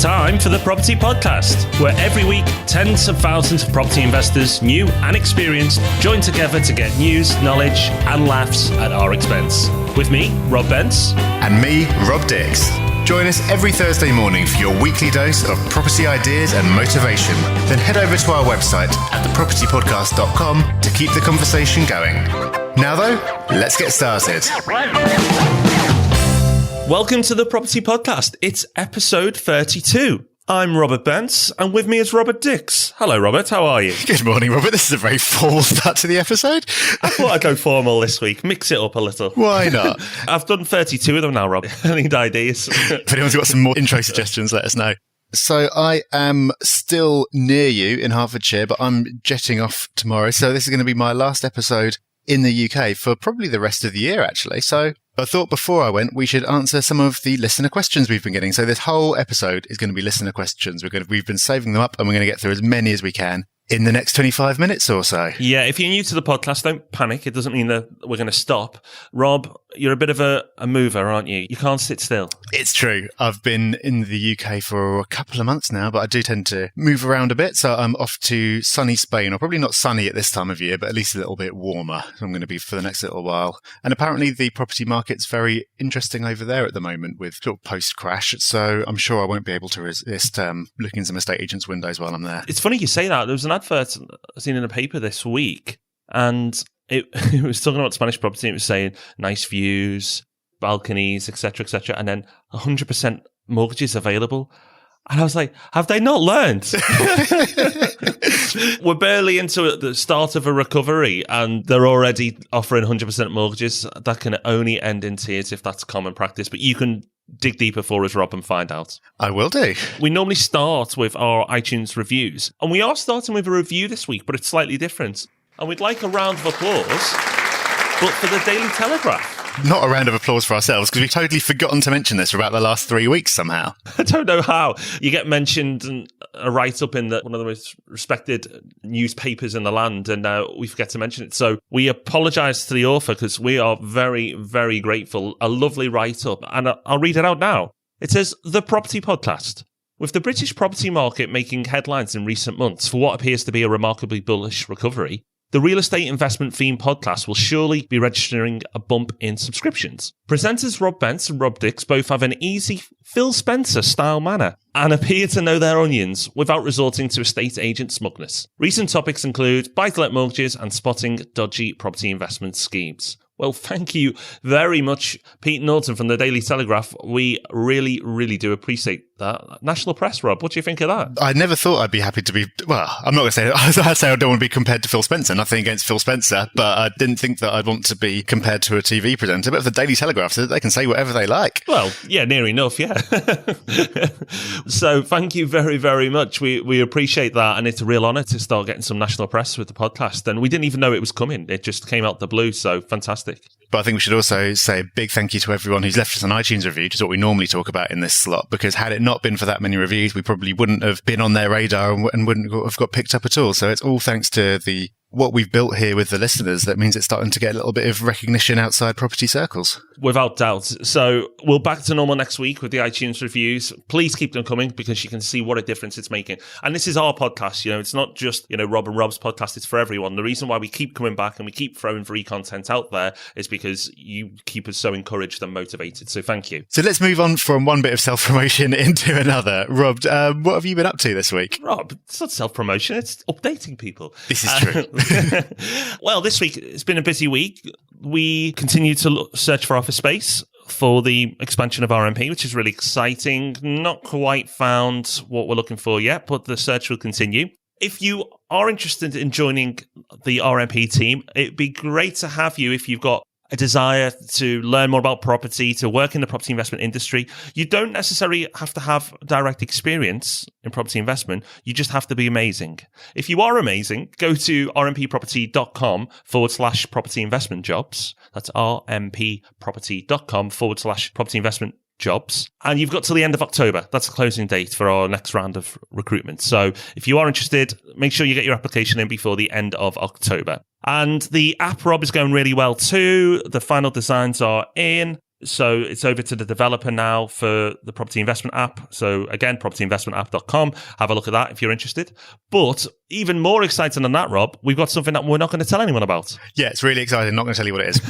time for the Property Podcast, where every week tens of thousands of property investors, new and experienced, join together to get news, knowledge and laughs at our expense. With me, Rob Bence. And me, Rob Dix. Join us every Thursday morning for your weekly dose of property ideas and motivation. Then head over to our website at thepropertypodcast.com to keep the conversation going. Now though, let's get started. Welcome to the Property Podcast. It's episode 32. I'm Robert Bence, and with me is Robert Dix. Hello, Robert. How are you? Good morning, Robert. This is a very formal start to the episode. I thought I'd go formal this week, mix it up a little. Why not? I've done 32 of them now, Rob. I need ideas. If anyone's got some more intro suggestions, let us know. So I am still near you in Hertfordshire, but I'm jetting off tomorrow. So this is going to be my last episode in the UK for probably the rest of the year, actually. So I thought before I went, we should answer some of the listener questions we've been getting. So this whole episode is going to be listener questions. We've been saving them up and we're going to get through as many as we can in the next 25 minutes or so. Yeah, if you're new to the podcast, don't panic. It doesn't mean that we're going to stop. Rob, you're a bit of a mover, aren't you? You can't sit still. It's true. I've been in the UK for a couple of months now, but I do tend to move around a bit. So I'm off to sunny Spain, or probably not sunny at this time of year, but at least a little bit warmer. So I'm going to be for the next little while. And apparently the property market's very interesting over there at the moment with sort of post-crash. So I'm sure I won't be able to resist looking in some estate agents' windows while I'm there. It's funny you say that. There was an advert I've seen in a paper this week, and it was talking about Spanish property. It was saying nice views, balconies, etc., etc., and then 100% mortgages available. And I was like, have they not learned? We're barely into the start of a recovery and they're already offering 100% mortgages. That can only end in tears if that's common practice. But you can dig deeper for us, Rob, and find out. I will do. We normally start with our iTunes reviews. And we are starting with a review this week, but it's slightly different. And we'd like a round of applause, but for the Daily Telegraph. Not a round of applause for ourselves, because we've totally forgotten to mention this for about the last 3 weeks somehow. I don't know how. You get mentioned in a write-up in one of the most respected newspapers in the land, and we forget to mention it. So we apologise to the author, because we are very, very grateful. A lovely write-up, and I'll read it out now. It says, The Property Podcast. With the British property market making headlines in recent months for what appears to be a remarkably bullish recovery, the Real Estate Investment Theme podcast will surely be registering a bump in subscriptions. Presenters Rob Bence and Rob Dix both have an easy Phil Spencer-style manner and appear to know their onions without resorting to estate agent smugness. Recent topics include buy-to-let mortgages and spotting dodgy property investment schemes. Well, thank you very much, Pete Norton from the Daily Telegraph. We really, really do appreciate that. National Press, Rob, what do you think of that? I never thought I'd be happy to be, well, I'm not going to say, I'd say I don't want to be compared to Phil Spencer, nothing against Phil Spencer, but I didn't think that I'd want to be compared to a TV presenter. But if the Daily Telegraph says they can say whatever they like. Well, yeah, near enough, yeah. So thank you very, very much. We appreciate that, and it's a real honour to start getting some national press with the podcast, and we didn't even know it was coming. It just came out the blue, so fantastic. But I think we should also say a big thank you to everyone who's left us an iTunes review, which is what we normally talk about in this slot, because had it not been for that many reviews, we probably wouldn't have been on their radar and wouldn't have got picked up at all. So it's all thanks to what we've built here with the listeners. That means it's starting to get a little bit of recognition outside property circles. Without doubt. So we're back to normal next week with the iTunes reviews. Please keep them coming, because you can see what a difference it's making. And this is our podcast. It's not just, Rob and Rob's podcast. It's for everyone. The reason why we keep coming back and we keep throwing free content out there is because you keep us so encouraged and motivated. So thank you. So let's move on from one bit of self-promotion into another. Rob, what have you been up to this week? Rob, it's not self-promotion. It's updating people. This is true. Well, this week, it's been a busy week. We continue to search for office space for the expansion of RMP, which is really exciting. Not quite found what we're looking for yet, but the search will continue. If you are interested in joining the RMP team, it'd be great to have you if you've got a desire to learn more about property, to work in the property investment industry. You don't necessarily have to have direct experience in property investment. You just have to be amazing. If you are amazing, go to rmpproperty.com/property investment jobs. That's rmpproperty.com/property investment jobs. And you've got till the end of October. That's the closing date for our next round of recruitment. So if you are interested, make sure you get your application in before the end of October. And the app, Rob, is going really well too. The final designs are in. So it's over to the developer now for the property investment app. So again, propertyinvestmentapp.com. Have a look at that if you're interested. But even more exciting than that, Rob, we've got something that we're not going to tell anyone about. Yeah, it's really exciting. Not going to tell you what it is.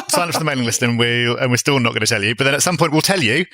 Sign up for the mailing list and we're still not going to tell you. But then at some point we'll tell you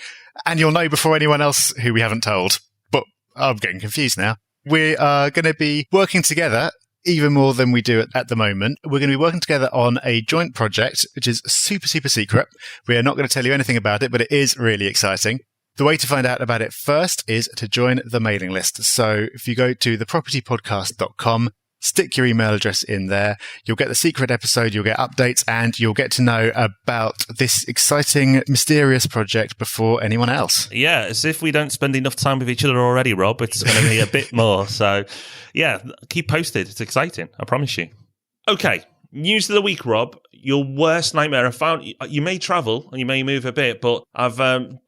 and you'll know before anyone else who we haven't told. But I'm getting confused now. We are going to be working together even more than we do at the moment. We're going to be working together on a joint project, which is super, super secret. We are not going to tell you anything about it, but it is really exciting. The way to find out about it first is to join the mailing list. So if you go to thepropertypodcast.com, stick your email address in there, you'll get the secret episode, you'll get updates, and you'll get to know about this exciting, mysterious project before anyone else. Yeah, as if we don't spend enough time with each other already, Rob. It's going to be a bit more. So, yeah, keep posted. It's exciting. I promise you. Okay, news of the week, Rob. Your worst nightmare. I found you may travel and you may move a bit, but I've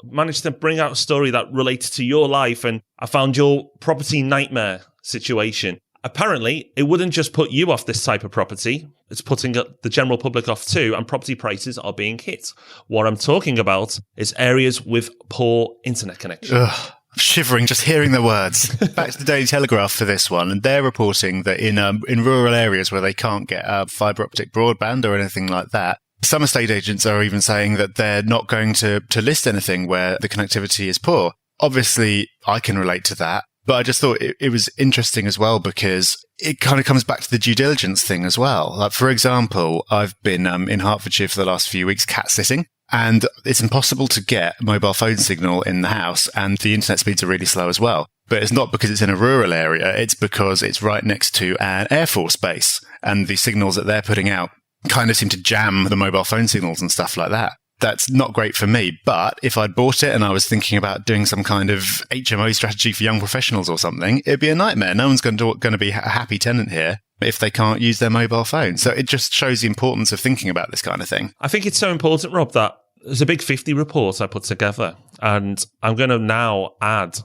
managed to bring out a story that relates to your life, and I found your property nightmare situation. Apparently, it wouldn't just put you off this type of property, it's putting the general public off too, and property prices are being hit. What I'm talking about is areas with poor internet connection. Ugh, I'm shivering just hearing the words. Back to the Daily Telegraph for this one, and they're reporting that in rural areas where they can't get fibre optic broadband or anything like that, some estate agents are even saying that they're not going to list anything where the connectivity is poor. Obviously, I can relate to that. But I just thought it was interesting as well because it kind of comes back to the due diligence thing as well. Like, for example, I've been in Hertfordshire for the last few weeks cat sitting, and it's impossible to get mobile phone signal in the house, and the internet speeds are really slow as well. But it's not because it's in a rural area, it's because it's right next to an Air Force base, and the signals that they're putting out kind of seem to jam the mobile phone signals and stuff like that. That's not great for me, but if I'd bought it and I was thinking about doing some kind of HMO strategy for young professionals or something, it'd be a nightmare. No one's going to be a happy tenant here if they can't use their mobile phone. So it just shows the importance of thinking about this kind of thing. I think it's so important, Rob, that there's a big 50 report I put together, and I'm going to now add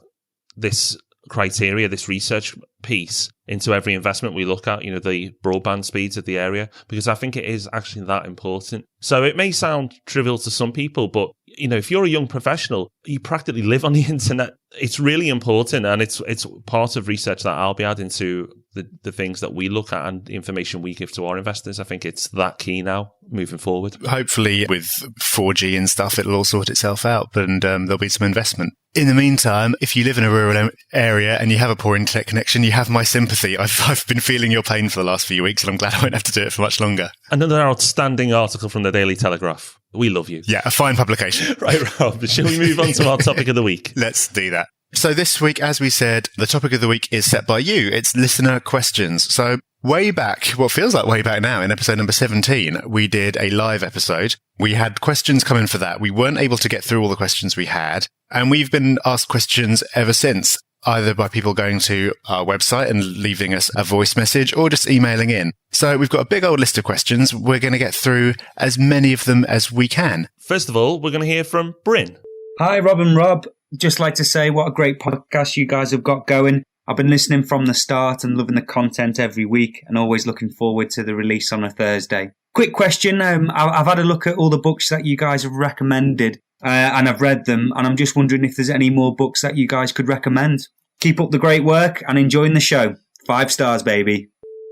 this criteria, this research piece into every investment we look at, the broadband speeds of the area, because I think it is actually that important. So it may sound trivial to some people, but if you're a young professional, you practically live on the internet. It's really important, and it's part of research that I'll be adding to the things that we look at and the information we give to our investors. I think it's that key now moving forward. Hopefully with 4G and stuff, it'll all sort itself out, and there'll be some investment. In the meantime, if you live in a rural area and you have a poor internet connection, you have my sympathy. I've been feeling your pain for the last few weeks, and I'm glad I won't have to do it for much longer. Another outstanding article from the Daily Telegraph. We love you. Yeah, a fine publication. Right, Rob. Shall we move on to our topic of the week? Let's do that. So this week, as we said, the topic of the week is set by you. It's listener questions. So way back, what feels like way back now, in episode number 17, we did a live episode. We had questions come in for that. We weren't able to get through all the questions we had, and we've been asked questions ever since, either by people going to our website and leaving us a voice message or just emailing in. So we've got a big old list of questions. We're going to get through as many of them as we can. First of all, we're going to hear from Bryn. Hi, Rob and Rob. Just like to say what a great podcast you guys have got going. I've been listening from the start and loving the content every week, and always looking forward to the release on a Thursday. Quick question. I've had a look at all the books that you guys have recommended, and I've read them, and I'm just wondering if there's any more books that you guys could recommend. Keep up the great work and enjoying the show. 5 stars, baby.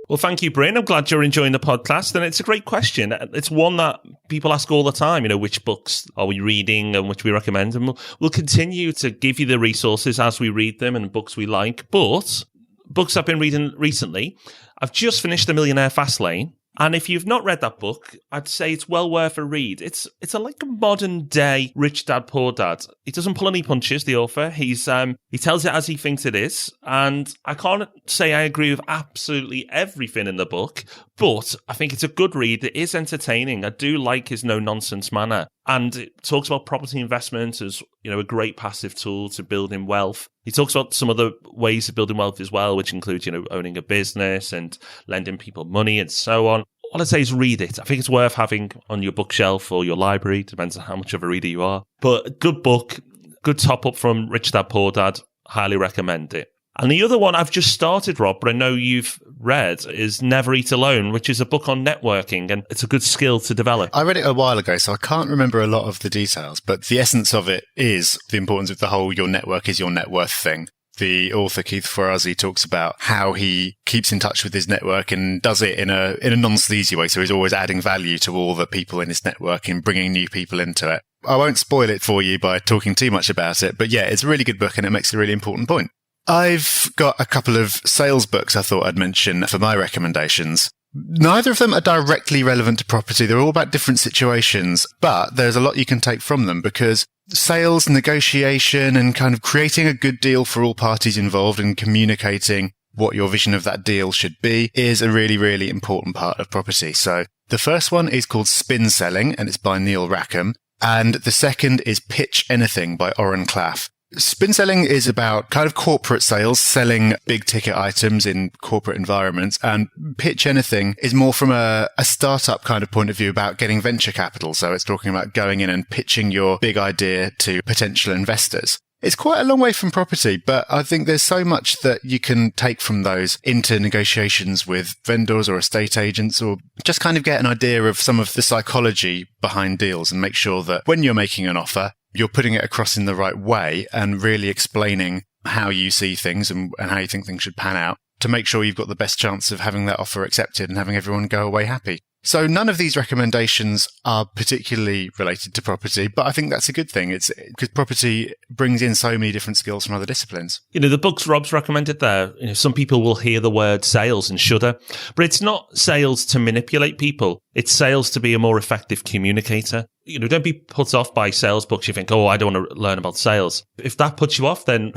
Well, thank you, Bryn. I'm glad you're enjoying the podcast, and it's a great question. It's one that people ask all the time, which books are we reading and which we recommend, and we'll continue to give you the resources as we read them and books we like. But books I've been reading recently, I've just finished The Millionaire Fastlane, and if you've not read that book, I'd say it's well worth a read. It's like a modern day Rich Dad Poor Dad. He doesn't pull any punches, the author. He tells it as he thinks it is. And I can't say I agree with absolutely everything in the book, but I think it's a good read. It is entertaining. I do like his no-nonsense manner. And it talks about property investment as, a great passive tool to building wealth. He talks about some other ways of building wealth as well, which includes, owning a business and lending people money and so on. All I'd say is read it. I think it's worth having on your bookshelf or your library. Depends on how much of a reader you are. But a good book, good top up from Rich Dad Poor Dad. Highly recommend it. And the other one I've just started, Rob, but I know you've read is Never Eat Alone, which is a book on networking, and it's a good skill to develop. I read it a while ago, so I can't remember a lot of the details, but the essence of it is the importance of the whole your network is your net worth thing. The author Keith Ferrazzi talks about how he keeps in touch with his network and does it in a non-sleazy way. So he's always adding value to all the people in his network and bringing new people into it. I won't spoil it for you by talking too much about it, but yeah, it's a really good book and it makes a really important point. I've got a couple of sales books I thought I'd mention for my recommendations. Neither of them are directly relevant to property. They're all about different situations, but there's a lot you can take from them because sales, negotiation, and kind of creating a good deal for all parties involved and communicating what your vision of that deal should be is a really, really important part of property. So the first one is called Spin Selling, and it's by Neil Rackham. And the second is Pitch Anything by Oren Klaff. Spin selling is about kind of corporate sales, selling big ticket items in corporate environments, and Pitch Anything is more from a startup kind of point of view about getting venture capital. So it's talking about going in and pitching your big idea to potential investors. It's quite a long way from property, but I think there's so much that you can take from those into negotiations with vendors or estate agents, or just kind of get an idea of some of the psychology behind deals and make sure that when you're making an offer, you're putting it across in the right way and really explaining how you see things and how you think things should pan out to make sure you've got the best chance of having that offer accepted and having everyone go away happy. So none of these recommendations are particularly related to property, but I think that's a good thing. It's because property brings in so many different skills from other disciplines. The books Rob's recommended there, some people will hear the word sales and shudder, but it's not sales to manipulate people. It's sales to be a more effective communicator. Don't be put off by sales books. You think, I don't want to learn about sales. If that puts you off, then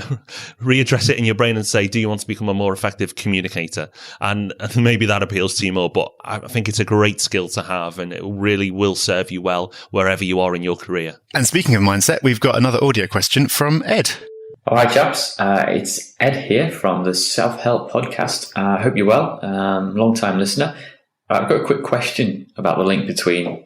readdress it in your brain and say, do you want to become a more effective communicator? And maybe that appeals to you more, but I think it's a great skill to have and it really will serve you well wherever you are in your career. And speaking of mindset, we've got another audio question from Ed. All right, chaps. It's Ed here from the Self-Help Podcast. I hope you're well. Long-time listener. I've got a quick question about the link between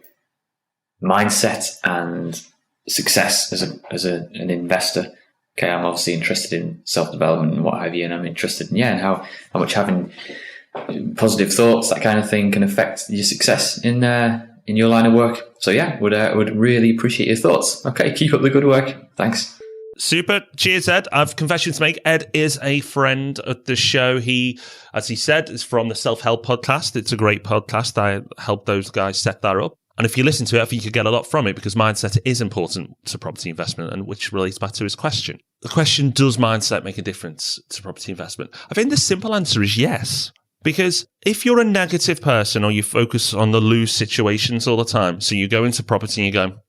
mindset and success as an investor. Okay, I'm obviously interested in self-development and what have you, and I'm interested in how much having positive thoughts, that kind of thing, can affect your success in your line of work. So would really appreciate your thoughts. Okay, keep up the good work. Thanks. Super. Cheers, Ed. I've confession to make. Ed is a friend of the show. He, as he said, is from the Self-Help Podcast. It's a great podcast. I helped those guys set that up. And if you listen to it, I think you get a lot from it because mindset is important to property investment, and which relates back to his question. The question, does mindset make a difference to property investment? I think the simple answer is yes. Because if you're a negative person or you focus on the lose situations all the time, so you go into property and you go,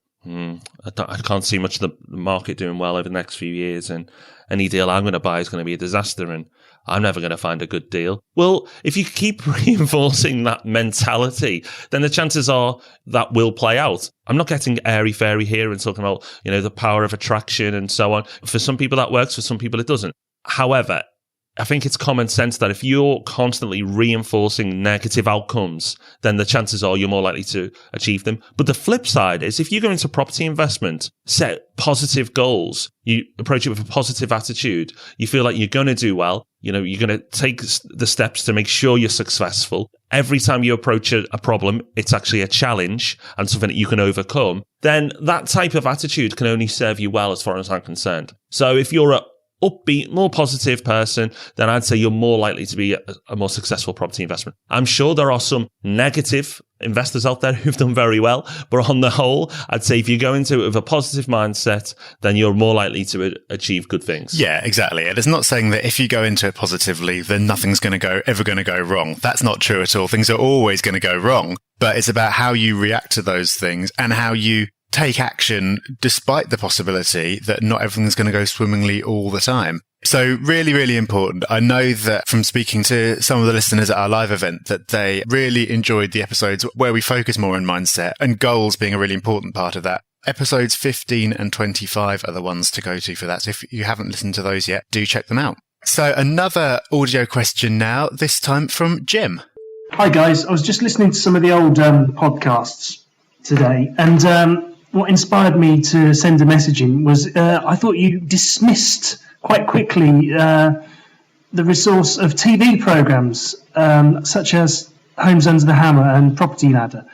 I can't see much of the market doing well over the next few years, and any deal I'm going to buy is going to be a disaster, and I'm never going to find a good deal. Well, if you keep reinforcing that mentality, then the chances are that will play out. I'm not getting airy-fairy here and talking about, the power of attraction and so on. For some people that works, for some people it doesn't. However, I think it's common sense that if you're constantly reinforcing negative outcomes, then the chances are you're more likely to achieve them. But the flip side is if you go into property investment, set positive goals, you approach it with a positive attitude, you feel like you're going to do well, you're going to take the steps to make sure you're successful. Every time you approach a problem, it's actually a challenge and something that you can overcome. Then that type of attitude can only serve you well as far as I'm concerned. So if you're a upbeat, more positive person, then I'd say you're more likely to be a more successful property investment. I'm sure there are some negative investors out there who've done very well, but on the whole, I'd say if you go into it with a positive mindset, then you're more likely to achieve good things. Yeah, exactly. And it's not saying that if you go into it positively, then nothing's ever going to go wrong. That's not true at all. Things are always going to go wrong, but it's about how you react to those things and how you take action despite the possibility that not everything's going to go swimmingly all the time. So really, really important. I know that from speaking to some of the listeners at our live event that they really enjoyed the episodes where we focus more on mindset and goals being a really important part of that. Episodes 15 and 25 are the ones to go to for that. So if you haven't listened to those yet, do check them out. So another audio question now, this time from Jim. Hi guys, I was just listening to some of the old podcasts today, and what inspired me to send a message in was I thought you dismissed quite quickly the the resource of TV programs such as Homes Under the Hammer and Property Ladder,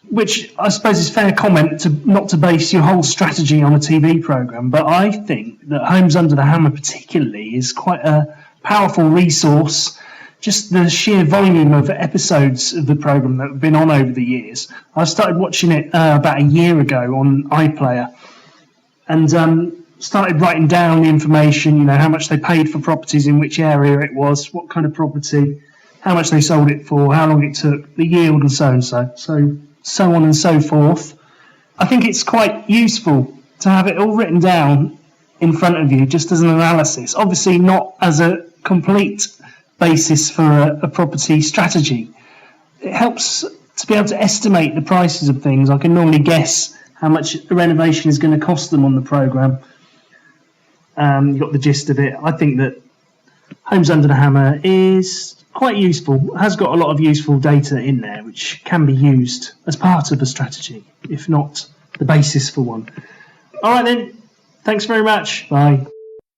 which I suppose is fair comment to not to base your whole strategy on a TV program. But I think that Homes Under the Hammer particularly is quite a powerful resource. Just the sheer volume of episodes of the program that have been on over the years. I started watching it about a year ago on iPlayer, and started writing down the information, how much they paid for properties, in which area it was, what kind of property, how much they sold it for, how long it took, the yield, and so on and so forth. I think it's quite useful to have it all written down in front of you, just as an analysis. Obviously not as a complete basis for a property strategy. It helps to be able to estimate the prices of things. I can normally guess how much a renovation is going to cost them on the programme. You got the gist of it. I think that Homes Under the Hammer is quite useful. It has got a lot of useful data in there, which can be used as part of a strategy, if not the basis for one. All right then. Thanks very much. Bye.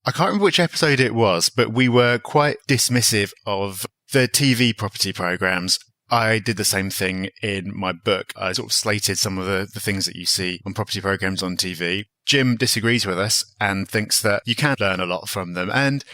I can't remember which episode it was, but we were quite dismissive of the TV property programs. I did the same thing in my book. I sort of slated some of the things that you see on property programs on TV. Jim disagrees with us and thinks that you can learn a lot from them. And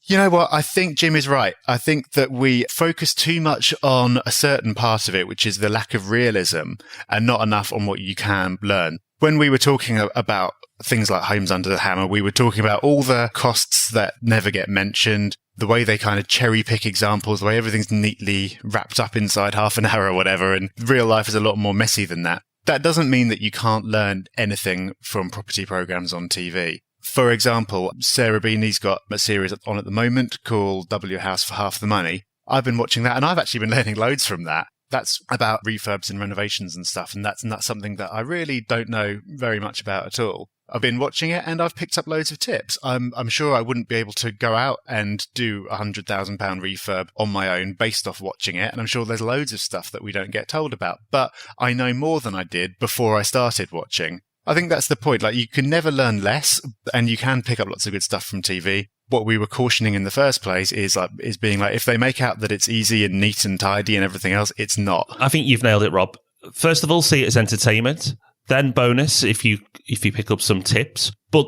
you know what? I think Jim is right. I think that we focus too much on a certain part of it, which is the lack of realism, and not enough on what you can learn. When we were talking about things like Homes Under the Hammer, we were talking about all the costs that never get mentioned, the way they kind of cherry pick examples, the way everything's neatly wrapped up inside half an hour or whatever, and real life is a lot more messy than that. That doesn't mean that you can't learn anything from property programs on TV. For example, Sarah Beanie's got a series on at the moment called W House for Half the Money. I've been watching that, and I've actually been learning loads from that. That's about refurbs and renovations and stuff, and that's something that I really don't know very much about at all. I've been watching it and I've picked up loads of tips. I'm sure I wouldn't be able to go out and do a £100,000 refurb on my own based off watching it. And I'm sure there's loads of stuff that we don't get told about, but I know more than I did before I started watching. I think that's the point. Like, you can never learn less, and you can pick up lots of good stuff from TV. What we were cautioning in the first place is being like, if they make out that it's easy and neat and tidy and everything else, it's not. I think you've nailed it, Rob. First of all, see it as entertainment. Then bonus if you pick up some tips. But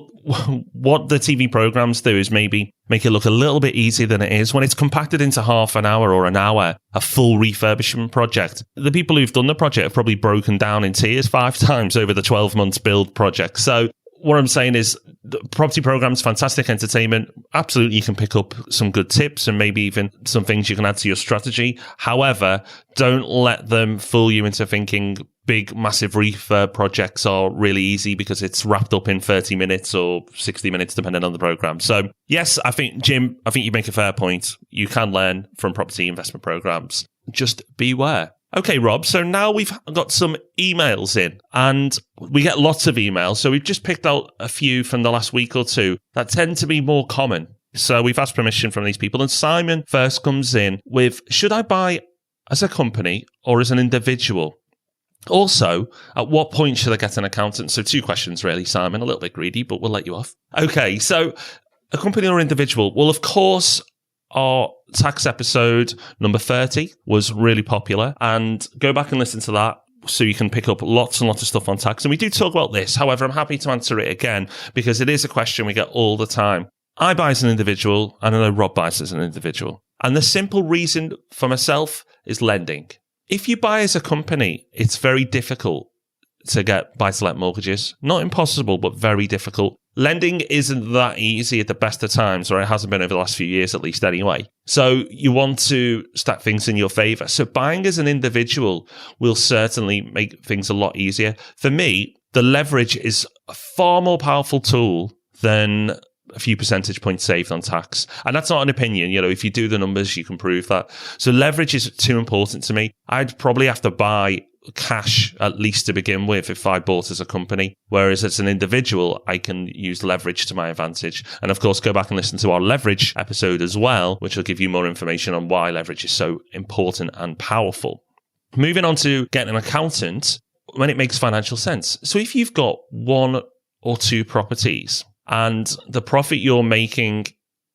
what the TV programs do is maybe make it look a little bit easier than it is. When it's compacted into half an hour or an hour, a full refurbishment project, the people who've done the project have probably broken down in tears 5 times over the 12 months build project. So what I'm saying is, the property program's fantastic entertainment. Absolutely, you can pick up some good tips and maybe even some things you can add to your strategy. However, don't let them fool you into thinking big, massive refurb projects are really easy because it's wrapped up in 30 minutes or 60 minutes, depending on the program. So yes, Jim, I think you make a fair point. You can learn from property investment programs. Just beware. Okay, Rob, so now we've got some emails in, and we get lots of emails. So we've just picked out a few from the last week or two that tend to be more common. So we've asked permission from these people. And Simon first comes in with, should I buy as a company or as an individual? Also, at what point should I get an accountant? So 2 questions, really, Simon. A little bit greedy, but we'll let you off. Okay, so a company or individual? Well, of course, our tax episode number 30 was really popular, and go back and listen to that so you can pick up lots and lots of stuff on tax. And we do talk about this. However, I'm happy to answer it again because it is a question we get all the time. I buy as an individual, and I know Rob buys as an individual. And the simple reason for myself is lending. If you buy as a company, it's very difficult to get buy-to-let mortgages. Not impossible, but very difficult. Lending isn't that easy at the best of times, or it hasn't been over the last few years at least anyway. So you want to stack things in your favour. So buying as an individual will certainly make things a lot easier. For me, the leverage is a far more powerful tool than a few percentage points saved on tax. And that's not an opinion. You know, if you do the numbers, you can prove that. So leverage is too important to me. I'd probably have to buy cash at least to begin with if I bought as a company, whereas as an individual I can use leverage to my advantage. And of course, go back and listen to our leverage episode as well, which will give you more information on why leverage is so important and powerful. Moving on to getting an accountant when it makes financial sense. So if you've got 1 or 2 properties and the profit you're making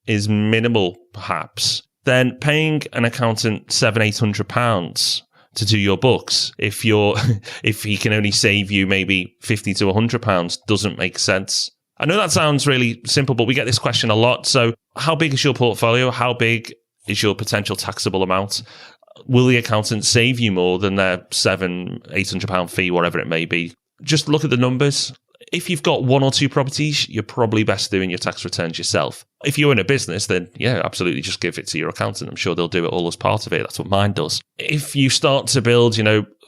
is minimal, perhaps, then paying an accountant £700-800 to do your books, if he can only save you maybe £50 to £100, doesn't make sense. I know that sounds really simple, but we get this question a lot. So how big is your portfolio? How big is your potential taxable amount? Will the accountant save you more than their £700-800 fee, whatever it may be? Just look at the numbers. If you've got one or two properties, you're probably best doing your tax returns yourself. If you're in a business, then yeah, absolutely just give it to your accountant. I'm sure they'll do it all as part of it. That's what mine does. If you start to build,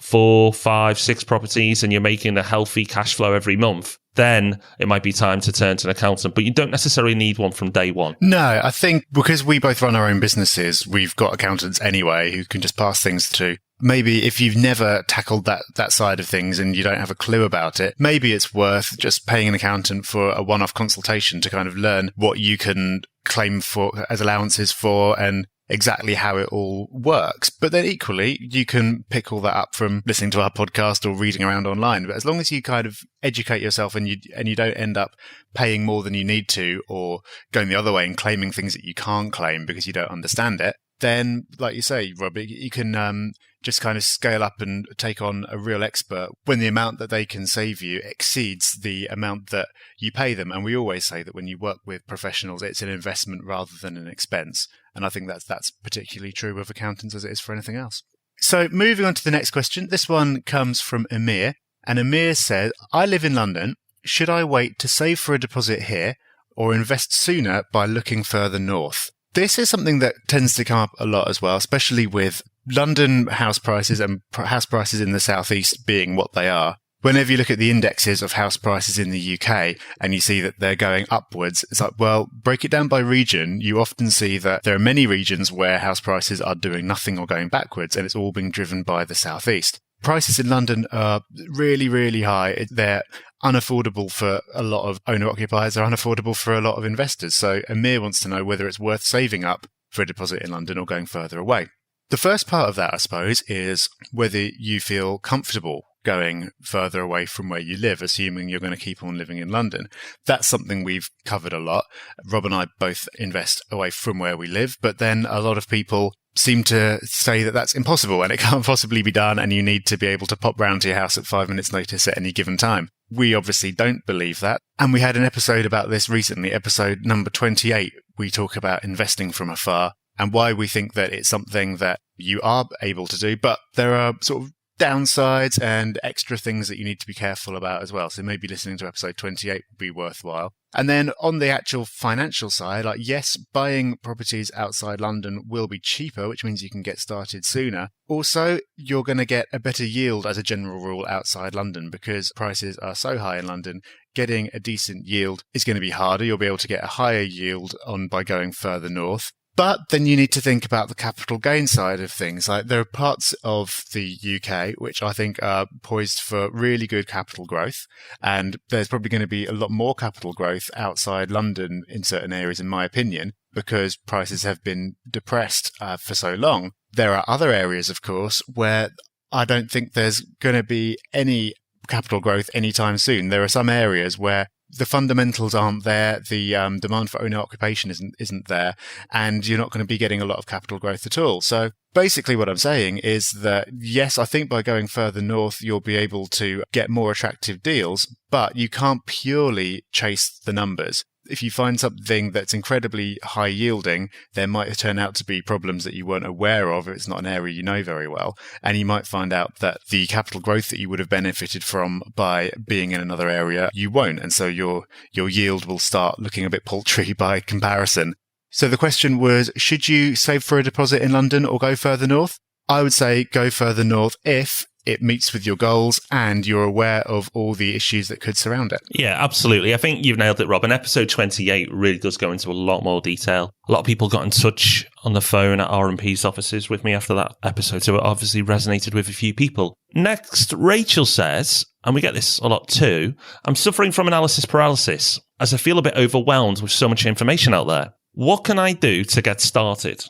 4, 5, 6 properties and you're making a healthy cash flow every month, then it might be time to turn to an accountant. But you don't necessarily need one from day one. No, I think because we both run our own businesses, we've got accountants anyway who can just pass things to. Maybe if you've never tackled that side of things and you don't have a clue about it, maybe it's worth just paying an accountant for a one-off consultation to kind of learn what you can claim for as allowances for and exactly how it all works. But then equally, you can pick all that up from listening to our podcast or reading around online. But as long as you kind of educate yourself and you don't end up paying more than you need to or going the other way and claiming things that you can't claim because you don't understand it, then, like you say, Rob, you can just kind of scale up and take on a real expert when the amount that they can save you exceeds the amount that you pay them. And we always say that when you work with professionals, it's an investment rather than an expense. And I think that's particularly true of accountants as it is for anything else. So moving on to the next question. This one comes from Amir. And Amir says, I live in London. Should I wait to save for a deposit here or invest sooner by looking further north? This is something that tends to come up a lot as well, especially with London house prices and house prices in the southeast being what they are. Whenever you look at the indexes of house prices in the UK and you see that they're going upwards, it's like, well, break it down by region. You often see that there are many regions where house prices are doing nothing or going backwards, and it's all being driven by the southeast. Prices in London are really, really high. They're unaffordable for a lot of owner-occupiers. They're unaffordable for a lot of investors. So Amir wants to know whether it's worth saving up for a deposit in London or going further away. The first part of that, I suppose, is whether you feel comfortable going further away from where you live, assuming you're going to keep on living in London. That's something we've covered a lot. Rob and I both invest away from where we live, but then a lot of people seem to say that that's impossible and it can't possibly be done and you need to be able to pop round to your house at 5 minutes notice at any given time. We obviously don't believe that. And we had an episode about this recently, episode number 28. We talk about investing from afar and why we think that it's something that you are able to do, but there are sort of downsides and extra things that you need to be careful about as well. So maybe listening to episode 28 would be worthwhile. And then on the actual financial side, like, yes, buying properties outside London will be cheaper, which means you can get started sooner. Also, you're going to get a better yield as a general rule outside London because prices are so high in London. Getting a decent yield is going to be harder. You'll be able to get a higher yield by going further north. But then you need to think about the capital gain side of things. Like, there are parts of the UK which I think are poised for really good capital growth. And there's probably going to be a lot more capital growth outside London in certain areas, in my opinion, because prices have been depressed for so long. There are other areas, of course, where I don't think there's going to be any capital growth anytime soon. There are some areas where the fundamentals aren't there, the demand for owner occupation isn't there, and you're not going to be getting a lot of capital growth at all. So basically what I'm saying is that, yes, I think by going further north, you'll be able to get more attractive deals, but you can't purely chase the numbers. If you find something that's incredibly high yielding, there might turn out to be problems that you weren't aware of if it's not an area you know very well. And you might find out that the capital growth that you would have benefited from by being in another area, you won't. And so your yield will start looking a bit paltry by comparison. So the question was, should you save for a deposit in London or go further north? I would say go further north if it meets with your goals and you're aware of all the issues that could surround it. Yeah, absolutely. I think you've nailed it, Rob. And episode 28 really does go into a lot more detail. A lot of people got in touch on the phone at R&P's offices with me after that episode, so it obviously resonated with a few people. Next, Rachel says, and we get this a lot too, I'm suffering from analysis paralysis as I feel a bit overwhelmed with so much information out there. What can I do to get started?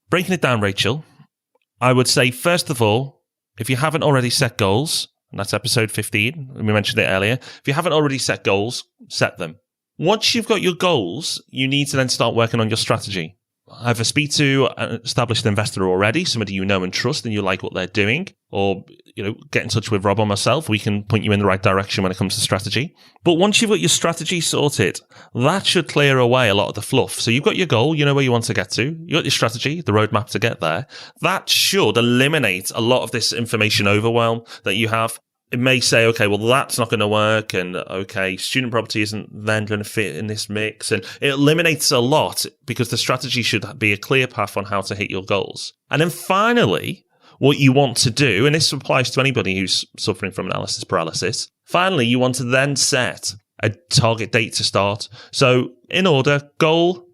Breaking it down, Rachel, I would say, first of all, if you haven't already set goals, and that's episode 15, we mentioned it earlier, if you haven't already set goals, set them. Once you've got your goals, you need to then start working on your strategy. Either speak to an established investor already, somebody you know and trust and you like what they're doing, or get in touch with Rob or myself. We can point you in the right direction when it comes to strategy. But once you've got your strategy sorted, that should clear away a lot of the fluff. So you've got your goal, you know where you want to get to, you got your strategy, the roadmap to get there. That should eliminate a lot of this information overwhelm that you have. It may say, okay, well, that's not going to work. And okay, student property isn't then going to fit in this mix. And it eliminates a lot because the strategy should be a clear path on how to hit your goals. And then finally, what you want to do, and this applies to anybody who's suffering from analysis paralysis, finally, you want to then set a target date to start. So in order, goal,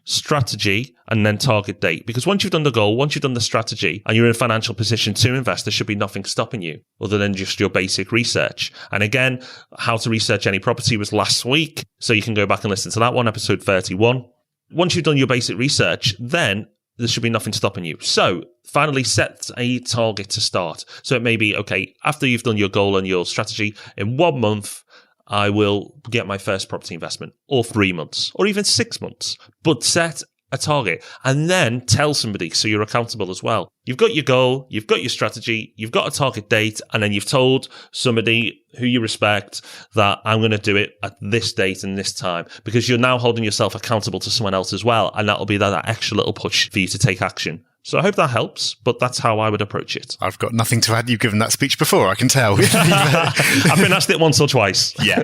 strategy, and then target date. Because once you've done the goal, once you've done the strategy, and you're in a financial position to invest, there should be nothing stopping you other than just your basic research. And again, how to research any property was last week. So you can go back and listen to that one, episode 31. Once you've done your basic research, then there should be nothing stopping you. So finally set a target to start. So it may be, okay, after you've done your goal and your strategy, in 1 month, I will get my first property investment, or 3 months, or even 6 months. But set a target and then tell somebody so you're accountable as well. You've got your goal, you've got your strategy, you've got a target date, and then you've told somebody who you respect that I'm going to do it at this date and this time, because you're now holding yourself accountable to someone else as well. And that'll be that extra little push for you to take action. So I hope that helps, but that's how I would approach it. I've got nothing to add. You've given that speech before, I can tell. I've been asked it once or twice. Yeah.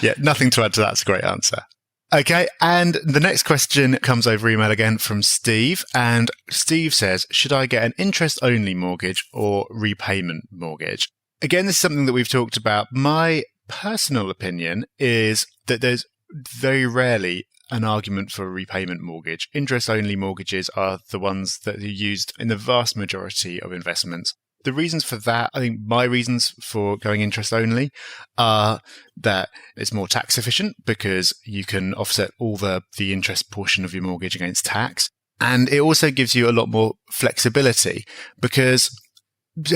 Yeah, nothing to add to that. That's a great answer. Okay, and the next question comes over email again from Steve. And Steve says, should I get an interest-only mortgage or repayment mortgage? Again, this is something that we've talked about. My personal opinion is that there's very rarely an argument for a repayment mortgage. Interest-only mortgages are the ones that are used in the vast majority of investments. The reasons for that, I think my reasons for going interest-only are that it's more tax efficient because you can offset all the interest portion of your mortgage against tax. And it also gives you a lot more flexibility because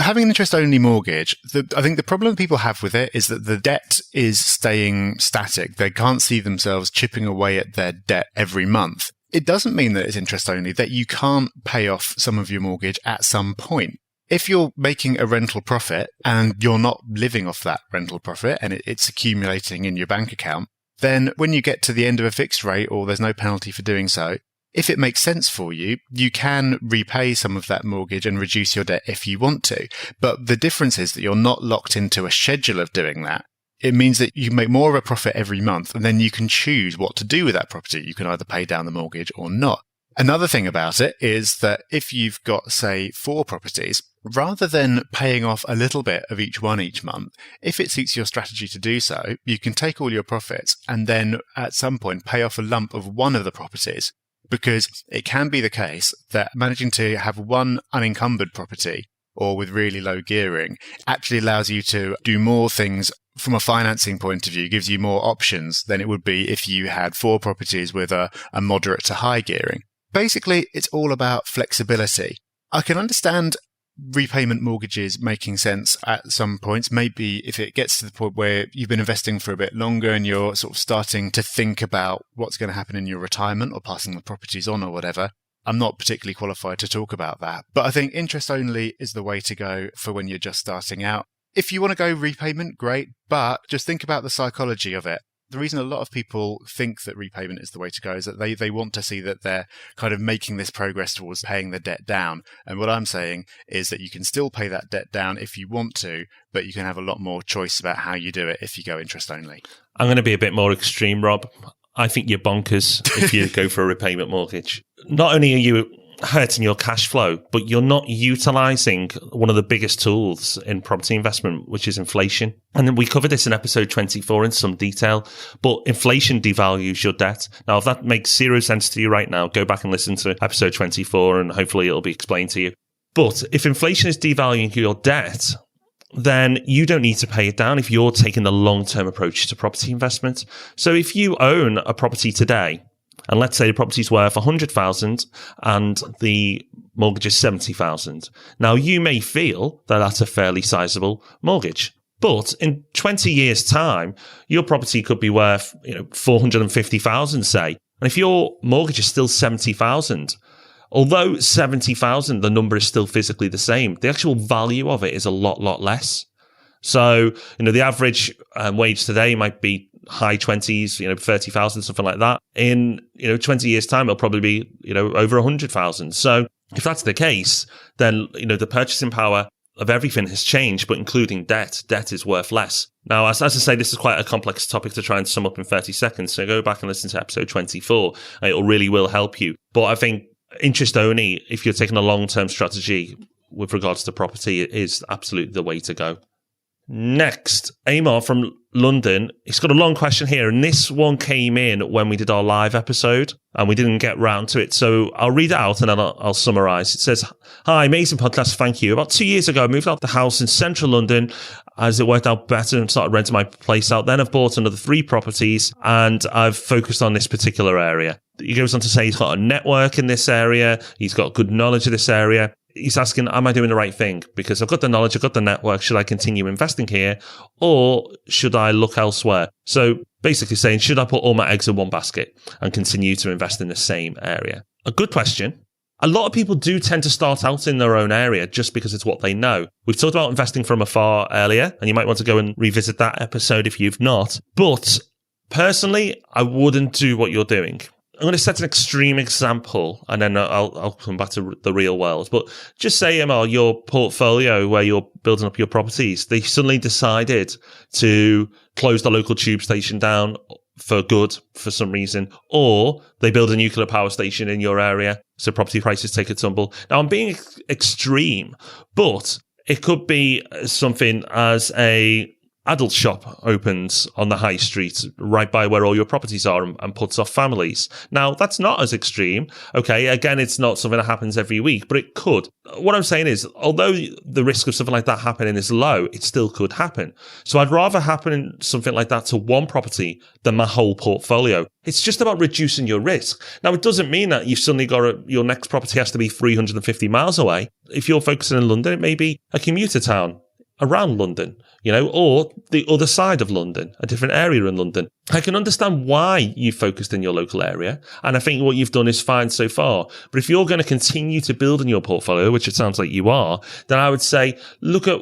having an interest-only mortgage, I think the problem people have with it is that the debt is staying static. They can't see themselves chipping away at their debt every month. It doesn't mean that it's interest-only, that you can't pay off some of your mortgage at some point. If you're making a rental profit and you're not living off that rental profit and it's accumulating in your bank account, then when you get to the end of a fixed rate or there's no penalty for doing so, if it makes sense for you, you can repay some of that mortgage and reduce your debt if you want to. But the difference is that you're not locked into a schedule of doing that. It means that you make more of a profit every month, and then you can choose what to do with that property. You can either pay down the mortgage or not. Another thing about it is that if you've got, say, 4 properties, rather than paying off a little bit of each one each month, if it suits your strategy to do so, you can take all your profits and then at some point pay off a lump of one of the properties. Because it can be the case that managing to have one unencumbered property or with really low gearing actually allows you to do more things from a financing point of view, gives you more options than it would be if you had 4 properties with a moderate to high gearing. Basically, it's all about flexibility. I can understand repayment mortgages making sense at some points. Maybe if it gets to the point where you've been investing for a bit longer and you're sort of starting to think about what's going to happen in your retirement or passing the properties on or whatever. I'm not particularly qualified to talk about that, but I think interest only is the way to go for when you're just starting out. If you want to go repayment, great, but just think about the psychology of it. The reason a lot of people think that repayment is the way to go is that they want to see that they're kind of making this progress towards paying the debt down. And what I'm saying is that you can still pay that debt down if you want to, but you can have a lot more choice about how you do it if you go interest only. I'm going to be a bit more extreme, Rob. I think you're bonkers if you go for a repayment mortgage. Not only are you hurting your cash flow, but you're not utilizing one of the biggest tools in property investment, which is inflation. And then we covered this in episode 24 in some detail, but inflation devalues your debt. Now, if that makes zero sense to you right now, go back and listen to episode 24 and hopefully it'll be explained to you. But if inflation is devaluing your debt, then you don't need to pay it down if you're taking the long-term approach to property investment. So if you own a property today, and let's say the property's worth 100,000 and the mortgage is 70,000. Now, you may feel that that's a fairly sizable mortgage, But in 20 years' time, your property could be worth, 450,000, say. And if your mortgage is still 70,000, although 70,000, the number is still physically the same, the actual value of it is a lot less. So, the average wage today might be high 20s, 30,000, something like that. In, 20 years' time, it'll probably be, over 100,000. So if that's the case, then, the purchasing power of everything has changed, but including debt. Debt is worth less. Now, as I say, this is quite a complex topic to try and sum up in 30 seconds. So go back and listen to episode 24. And it really will help you. But I think interest only, if you're taking a long-term strategy with regards to property, it is absolutely the way to go. Next, Amar from London. He's got a long question here, and this one came in when we did our live episode, and we didn't get round to it. So I'll read it out and then I'll summarise. It says, "Hi, amazing podcast. Thank you. About 2 years ago, I moved out the house in central London as it worked out better and started renting my place out. Then I've bought another 3 properties and I've focused on this particular area." He goes on to say he's got a network in this area. He's got good knowledge of this area. He's asking, am I doing the right thing? Because I've got the knowledge, I've got the network. Should I continue investing here or should I look elsewhere? So basically saying, should I put all my eggs in one basket and continue to invest in the same area? A good question. A lot of people do tend to start out in their own area just because it's what they know. We've talked about investing from afar earlier, and you might want to go and revisit that episode if you've not. But personally, I wouldn't do what you're doing. I'm going to set an extreme example, and then I'll come back to the real world. But just say, your portfolio where you're building up your properties, they suddenly decided to close the local tube station down for good for some reason, or they build a nuclear power station in your area, so property prices take a tumble. Now, I'm being extreme, but it could be something as a adult shop opens on the high street right by where all your properties are and puts off families. Now, that's not as extreme. Okay, again, it's not something that happens every week, but it could. What I'm saying is, although the risk of something like that happening is low, it still could happen. So I'd rather happen something like that to one property than my whole portfolio. It's just about reducing your risk. Now, it doesn't mean that you've suddenly got your next property has to be 350 miles away. If you're focusing in London, it may be a commuter town around London, or the other side of London, a different area in London. I can understand why you focused in your local area, and I think what you've done is fine so far. But if you're going to continue to build in your portfolio, which it sounds like you are, then I would say look at,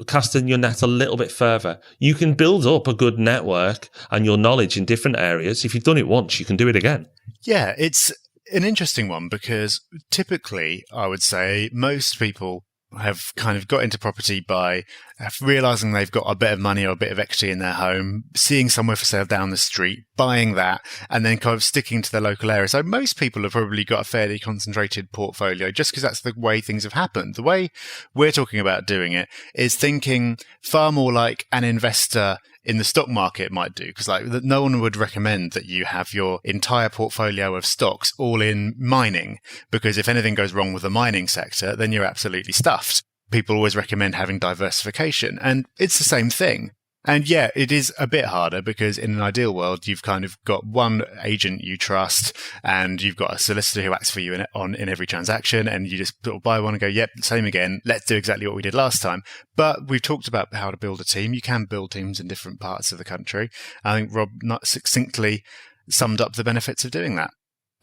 casting your net a little bit further. You can build up a good network and your knowledge in different areas. If you've done it once, you can do it again. Yeah, it's an interesting one because typically I would say most people have kind of got into property by realizing they've got a bit of money or a bit of equity in their home, seeing somewhere for sale down the street, buying that, and then kind of sticking to the local area. So most people have probably got a fairly concentrated portfolio just because that's the way things have happened. The way we're talking about doing it is thinking far more like an investor in the stock market might do, because no one would recommend that you have your entire portfolio of stocks all in mining, because if anything goes wrong with the mining sector, then you're absolutely stuffed. People always recommend having diversification, and it's the same thing. And yeah, it is a bit harder because in an ideal world, you've kind of got one agent you trust and you've got a solicitor who acts for you in every transaction, and you just sort of buy one and go, yep, same again. Let's do exactly what we did last time. But we've talked about how to build a team. You can build teams in different parts of the country. I think Rob not succinctly summed up the benefits of doing that.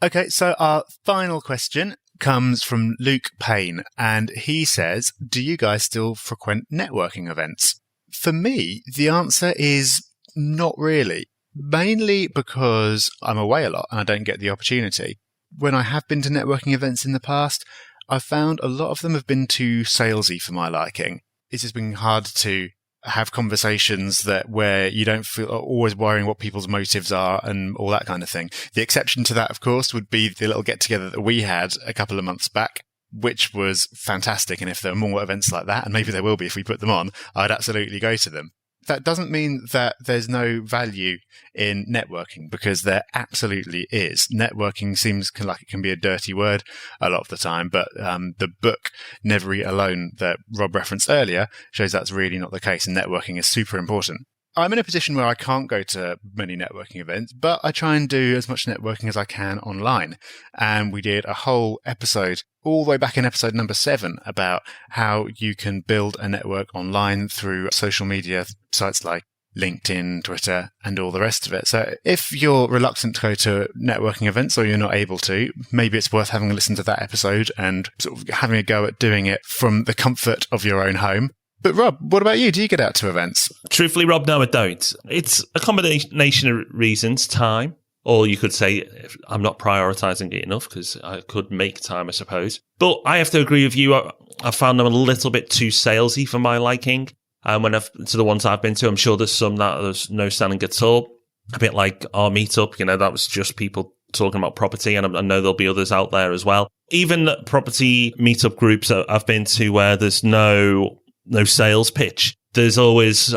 Okay, so our final question comes from Luke Payne, and he says, do you guys still frequent networking events? For me, the answer is not really, mainly because I'm away a lot and I don't get the opportunity. When I have been to networking events in the past, I've found a lot of them have been too salesy for my liking. It's just been hard to have conversations where you don't feel always worrying what people's motives are and all that kind of thing. The exception to that, of course, would be the little get-together that we had a couple of months back, which was fantastic. And if there are more events like that, and maybe there will be if we put them on, I'd absolutely go to them. That doesn't mean that there's no value in networking, because there absolutely is. Networking seems like it can be a dirty word a lot of the time, but the book Never Eat Alone that Rob referenced earlier shows that's really not the case, and networking is super important. I'm in a position where I can't go to many networking events, but I try and do as much networking as I can online. And we did a whole episode all the way back in episode number 7 about how you can build a network online through social media sites like LinkedIn, Twitter, and all the rest of it. So if you're reluctant to go to networking events or you're not able to, maybe it's worth having a listen to that episode and sort of having a go at doing it from the comfort of your own home. But Rob, what about you? Do you get out to events? Truthfully, Rob, no, I don't. It's a combination of reasons, time, or you could say I'm not prioritising it enough because I could make time, I suppose. But I have to agree with you. I found them a little bit too salesy for my liking. To the ones I've been to, I'm sure there's some that there's no selling at all. A bit like our meetup, that was just people talking about property, and I know there'll be others out there as well. Even property meetup groups that I've been to where there's no sales pitch. There's always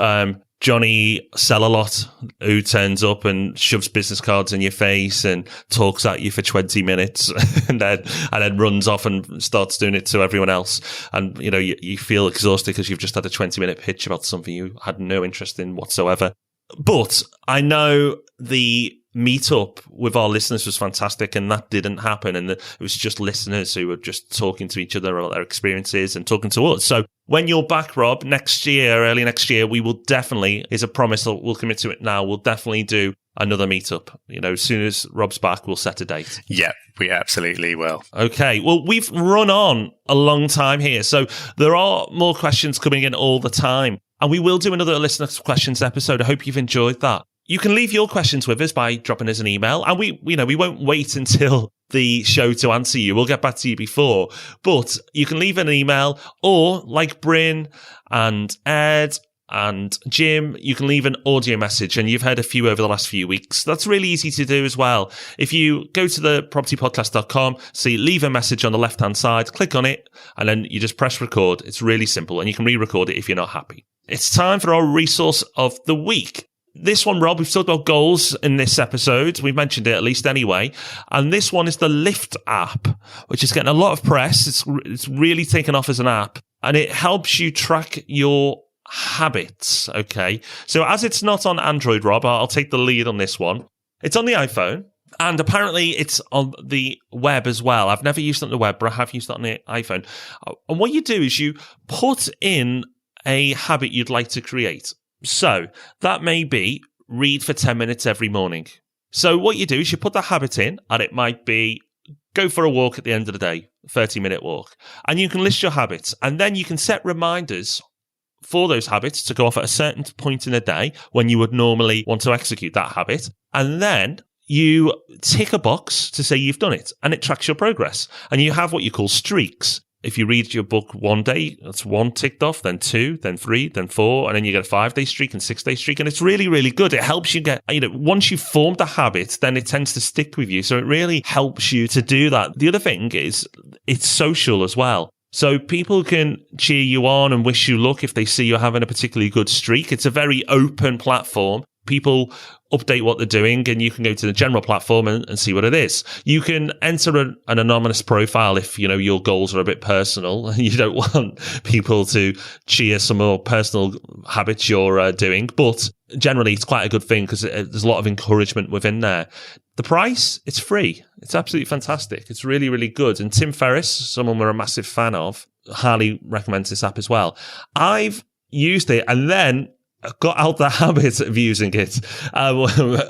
Johnny Sell-A-Lot who turns up and shoves business cards in your face and talks at you for 20 minutes and then runs off and starts doing it to everyone else. And, you feel exhausted because you've just had a 20-minute pitch about something you had no interest in whatsoever. But I know the meetup with our listeners was fantastic, and that didn't happen. And it was just listeners who were just talking to each other about their experiences and talking to us. So when you're back, Rob, early next year, we will definitely, is a promise, we'll commit to it now, we'll definitely do another meetup. As soon as Rob's back, we'll set a date. Yeah, we absolutely will. Okay, well, we've run on a long time here, so there are more questions coming in all the time. And we will do another listener questions episode. I hope you've enjoyed that. You can leave your questions with us by dropping us an email, and we won't wait until the show to answer you. We'll get back to you before, but you can leave an email, or like Bryn and Ed and Jim, you can leave an audio message, and you've heard a few over the last few weeks. That's really easy to do as well. If you go to the propertypodcast.com, see leave a message on the left-hand side, click on it, and then you just press record. It's really simple, and you can re-record it if you're not happy. It's time for our resource of the week. This one, Rob, we've talked about goals in this episode. We've mentioned it at least anyway. And this one is the Lift app, which is getting a lot of press. It's really taken off as an app, and it helps you track your habits. Okay. So as it's not on Android, Rob, I'll take the lead on this one. It's on the iPhone, and apparently it's on the web as well. I've never used it on the web, but I have used it on the iPhone. And what you do is you put in a habit you'd like to create. So that may be read for 10 minutes every morning. So what you do is you put the habit in, and it might be go for a walk at the end of the day, 30-minute walk. And you can list your habits, and then you can set reminders for those habits to go off at a certain point in the day when you would normally want to execute that habit. And then you tick a box to say you've done it, and it tracks your progress. And you have what you call streaks. If you read your book one day, that's 1 ticked off, then 2, then 3, then 4, and then you get a 5-day streak and 6-day streak. And it's really, really good. It helps you get, once you've formed the habit, then it tends to stick with you. So it really helps you to do that. The other thing is it's social as well. So people can cheer you on and wish you luck if they see you're having a particularly good streak. It's a very open platform. People update what they're doing, and you can go to the general platform and see what it is. You can enter an anonymous profile if, your goals are a bit personal and you don't want people to cheer some more personal habits you're doing. But generally, it's quite a good thing because there's a lot of encouragement within there. The price, it's free. It's absolutely fantastic. It's really, really good. And Tim Ferriss, someone we're a massive fan of, highly recommends this app as well. I've used it and then got out the habit of using it,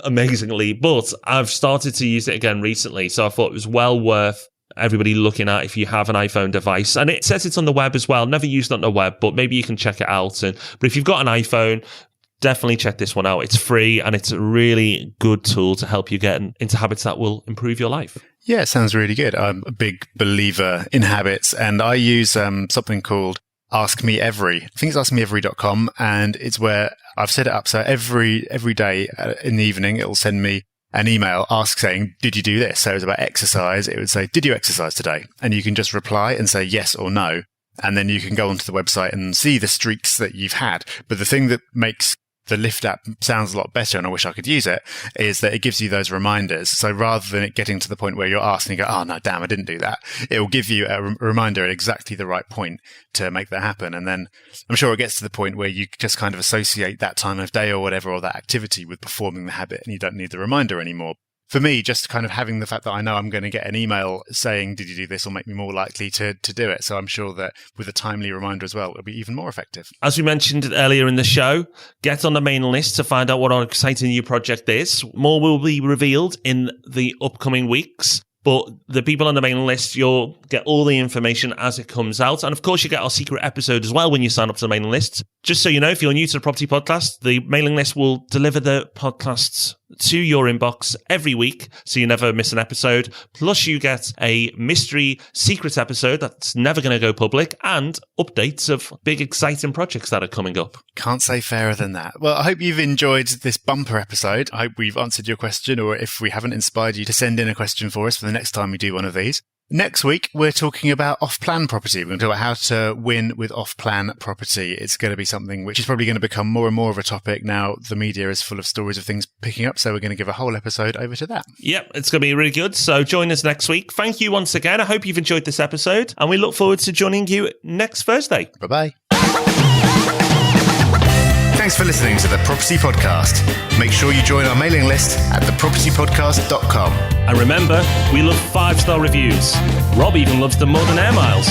amazingly, but I've started to use it again recently. So I thought it was well worth everybody looking at if you have an iPhone device. And it says it's on the web as well. Never used it on the web, but maybe you can check it out. But if you've got an iPhone, definitely check this one out. It's free, and it's a really good tool to help you get into habits that will improve your life. Yeah, it sounds really good. I'm a big believer in habits, and I use something called Ask Me Every. I think it's askmeevery.com, and it's where I've set it up so every day in the evening it will send me an email saying, did you do this? So it was about exercise. It would say, did you exercise today? And you can just reply and say yes or no. And then you can go onto the website and see the streaks that you've had. But the thing that makes the Lift app sounds a lot better and I wish I could use it, is that it gives you those reminders. So rather than it getting to the point where you're asked and you go, oh no, damn, I didn't do that, it will give you a reminder at exactly the right point to make that happen. And then I'm sure it gets to the point where you just kind of associate that time of day or whatever, or that activity with performing the habit, and you don't need the reminder anymore. For me, just kind of having the fact that I know I'm going to get an email saying, did you do this, will make me more likely to do it. So I'm sure that with a timely reminder as well, it'll be even more effective. As we mentioned earlier in the show, get on the mailing list to find out what our exciting new project is. More will be revealed in the upcoming weeks. But the people on the mailing list, you'll get all the information as it comes out. And of course, you get our secret episode as well when you sign up to the mailing list. Just so you know, if you're new to the Property Podcast, the mailing list will deliver the podcasts to your inbox every week, so you never miss an episode. Plus, you get a mystery secret episode that's never going to go public, and updates of big, exciting projects that are coming up. Can't say fairer than that. Well, I hope you've enjoyed this bumper episode. I hope we've answered your question, or if we haven't, inspired you to send in a question for us for the next time we do one of these. Next week, we're talking about off-plan property. We're going to talk about how to win with off-plan property. It's going to be something which is probably going to become more and more of a topic now. The media is full of stories of things picking up, so we're going to give a whole episode over to that. Yep, it's going to be really good. So join us next week. Thank you once again. I hope you've enjoyed this episode, and we look forward to joining you next Thursday. Bye-bye. Thanks for listening to the Property Podcast. Make sure you join our mailing list at thepropertypodcast.com. And remember, we love 5-star reviews. Rob even loves them more than air miles.